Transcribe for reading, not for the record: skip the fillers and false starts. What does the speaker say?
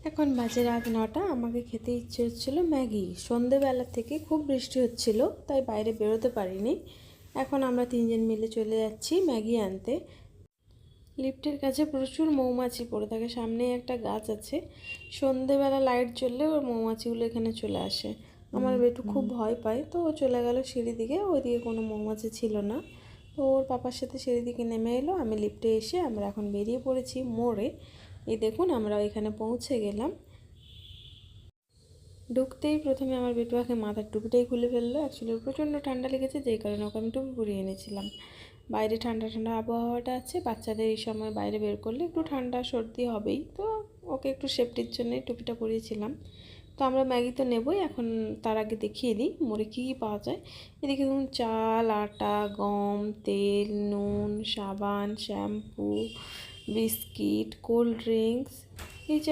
এখন বাজে রাত 9টা। আমাকে খেতে ইচ্ছে হচ্ছিলো ম্যাগি। সন্ধেবেলা থেকে খুব বৃষ্টি হচ্ছিল, তাই বাইরে বেরোতে পারিনি। এখন আমরা তিনজন মিলে চলে যাচ্ছি ম্যাগি আনতে। লিফটের কাছে প্রচুর মৌমাছি পড়ে থাকে, সামনে একটা গাছ আছে। সন্ধেবেলা লাইট জ্বললে ওর মৌমাছিগুলো এখানে চলে আসে। আমার বেটু খুব ভয় পায়, তো ও চলে গেল সিঁড়ি দিকে। ওইদিকে কোনো মৌমাছি ছিল না, তো ওর পাপার সাথে সিঁড়ি দিকে নেমে এলো। আমি লিফটে এসে আমরা এখন বেরিয়ে পড়েছি মোড়ে। এই দেখুন, আমরা ওইখানে পৌঁছে গেলাম। ঢুকতেই প্রথমে আমার বেটুয়াকে মাথার টুপিটাই খুলে ফেললো। অ্যাকচুয়ালি প্রচণ্ড ঠান্ডা লেগেছে, যেই কারণে ওকে আমি টুপি পরিয়ে এনেছিলাম। বাইরে ঠান্ডা ঠান্ডা আবহাওয়াটা আছে, বাচ্চাদের এই সময় বাইরে বের করলে একটু ঠান্ডা সর্দি হবেই, তো ওকে একটু সেফটির জন্যই টুপিটা পরিয়েছিলাম। তো আমরা ম্যাগি তো নেবই, এখন তার আগে দেখিয়ে দিই মোড়ে কী কী পাওয়া যায়। এদিকে ধরুন চাল, আটা, গম, তেল, নুন, সাবান, শ্যাম্পু, বিস্কিট, কোল্ড ড্রিঙ্কস, এই যে